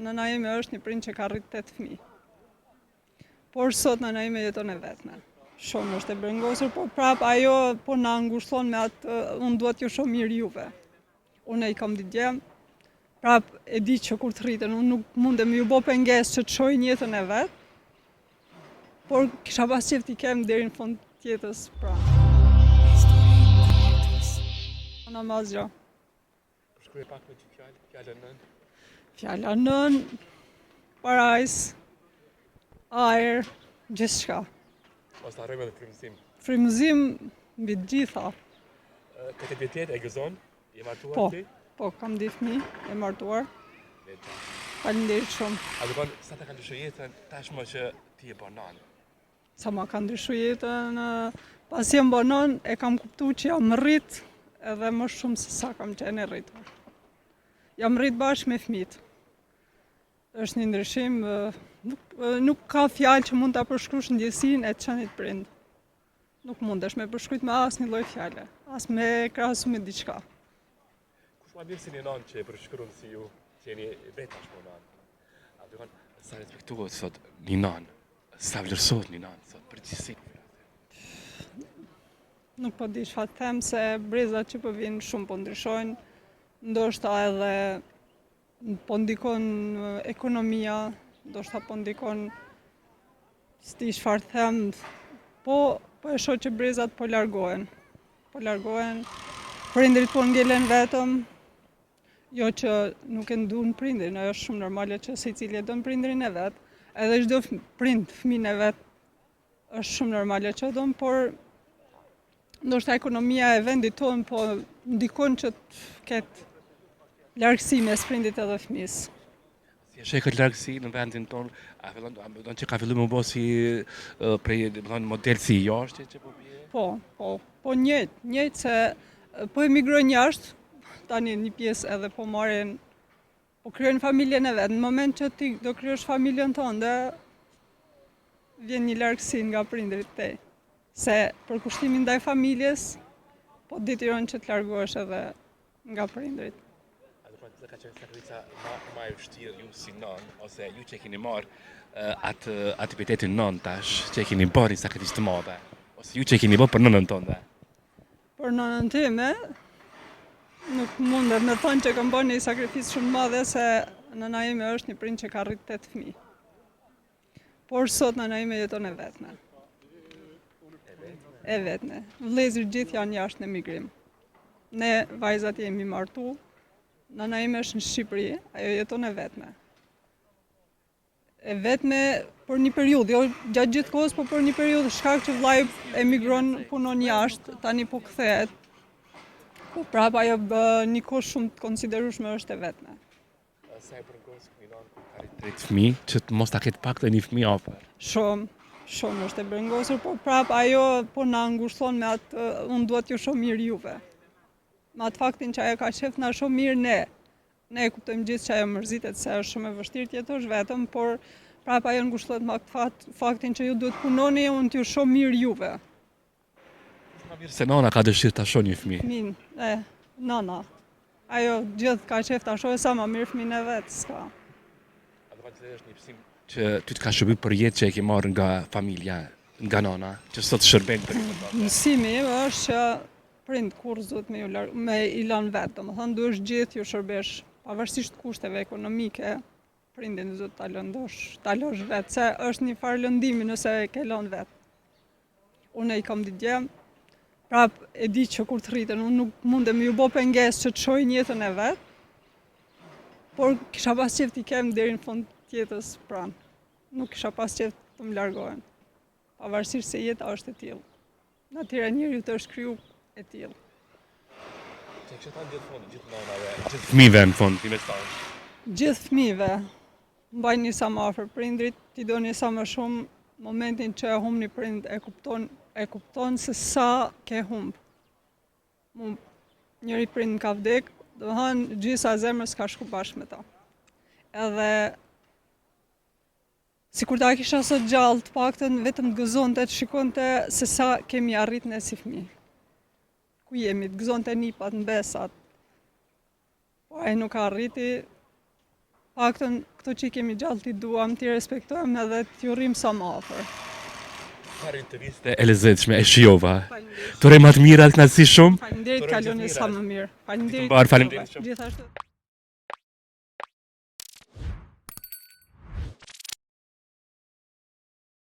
nëna ime është një prind që ka rrit 8 fëmijë. Por sot nëna ime jeton e vetme. Shumë është e brengosur, por prap ajo po na ngushton me atë unë duhet ju shoh mirë juve. Unë i kam ditë djem, prap e di që kur të rriten unë nuk mundem ju bë pengesë që të shohin jetën e vet. Por kisha pas qef t'i kem deri në fund të jetës pranë. Ana Mazgja. Shkruaj pak me që fjallën nën. Fjala nën, parajs, ajër, gjithçka. Mos të harrojmë edhe frymëzim. Frymëzim mbi të gjitha. Këtë vjetet e gëzon? Je martuar Po, ti? po, kam 2 fëmijë, e martuar. Faleminderit shumë. A do sa ta ka ndryshuar jetën tashmë që ti je banon? Sa ma ka ndryshuar jetën, pas jem banon, e kam kuptuar që jam rrit edhe më shumë se sa kam qenë e rritur. Jam rrit bashkë me fëmijët. Është një ndryshim, nuk ka fjalë që mund ta përshkruash ndjesinë e të qenit prind. Nuk mundesh me përshkruajt me asnjë lloj fjale, as me krahasu me diçka. Kush ma mirë si një nanë që e përshkruan si ju, që jeni vetë tashmë nanë? A do sa respektohet sot një nanë? Sa vlerësohet një nanë sot përgjithësi? Nuk po di çfarë të them se brezat që po vinë shumë po ndryshojnë, ndoshta edhe po ndikon ekonomia, ndoshta po ndikon s'di çfarë të them, po e shoh që brezat po largohen. Po largohen, prindrit po ngelen vetëm, jo që nuk e nduan prindrin, ajo është shumë normale që secili e don prindrin e vet, edhe çdo prind fëmin e vet është shumë normale që don, por ndoshta ekonomia e vendit tonë po ndikon që të ketë largësi mes prindit edhe fëmisë. Si e sheh këtë largësi në vendin tonë, a fillon që ka filluar më bë si prej model si jashtë që po bie? Po njëjtë se po emigrojnë jashtë, tani një pjesë edhe po marrin, po krijojnë familjen e vet. Në moment që ti do krijosh familjen tënde, vjen një largësi nga prindrit tej. Se për kushtimin ndaj familjes, po detyron që të largohesh edhe nga prindrit. A do të ka qenë sakrifica më e vështirë ju si nën, ose ju që keni marrë atë aktivitetin nën tash, që keni bërë një sakrificë të madhe, ose ju që keni bërë për nënën tonë? Për nënën time, nuk mundet me thonë që kam bërë një sakrificë shumë madhe se nëna ime është një prind që ka rrit 8 fëmijë. Por sot nëna ime jeton e vetme. E vetme. Vëllezërit gjithë janë jashtë në emigrim. Ne vajzat jemi martu, nëna ime është në Shqipëri, ajo jeton e vetme. E vetme për një periudhë, jo gjatë gjithë kohës, po për një periudhë, shkak që vllai emigron, punon jashtë, tani po kthehet. Po prap ajo një kohë shumë të konsiderueshme është e vetme. Sa e përgos një nanë ku ka rritë 3 fëmijë, që të mos ta ketë paktën një fëmijë afër? Shumë është e brengosur, por prap ajo po na ngushton me atë unë duhet ju shoh mirë juve. Me atë faktin që ajo ka qef na shoh mirë ne. Ne e kuptojmë gjithë që ajo mërzitet se është shumë e vështirë të jetosh vetëm, por prap ajo ngushtohet me atë faktin që ju duhet punoni e unë t'ju shoh mirë juve. Ma mirë se nana ka dëshirë ta shoh një fëmijë. Fëmin, nana. Ajo gjithë ka qef ta shohë sa më mirë fëmin e vet, s'ka. A do të është një pësim që ty të ka shërbyer për jetë që e ke marrë nga familja, nga nana, që sot shërben për jetë? Mësimi im është që prind kur zot me i lanë vetë, domethënë duhesh gjithë ju shërbesh, pavarësisht kushteve ekonomike, prindin zot ta lësh vetë, se është një farë lëndimi nëse e ke lënë vetë. Unë i kam ditë djem, prap e di që kur të rriten unë nuk mundem ju bë pengesë që të shohin jetën e vet, por kisha pas qef t'i kem deri në fund të jetës pranë. Nuk kisha pas qef të më largohen. Pavarësisht se jeta është e tillë. Natyra e njeriut është krijuar e tillë. Që kështë thanë gjithë nanave, gjithë fëmijëve në fund, ti mesazh? Gjithë fëmijëve, mbajni sa më afër prindrit, t'i doni sa më shumë, momentin që e humb një prind e kupton se sa ke humb. Njëri prind ka vdek, domethënë gjithsa zemrës ka shku bashkë me ta. Edhe sikur ta kisha sot gjallë, të paktën vetëm të gëzonte, të shikonte se sa kemi arrit ne si fëmijë. Ku jemi, të gëzonte nipat, mbesat. Po ai nuk arriti, paktën këto që i kemi gjallë t'i duam, t'i respektojmë edhe t'ju rrim sa më afër. Çfarë interviste e lezetshme e shijova. Faleminderit. Të uroj më të mirat, kënaqësi shumë. Faleminderit, kaloni sa më mirë. Faleminderit. Mbar, faleminderit shumë. Gjithashtu.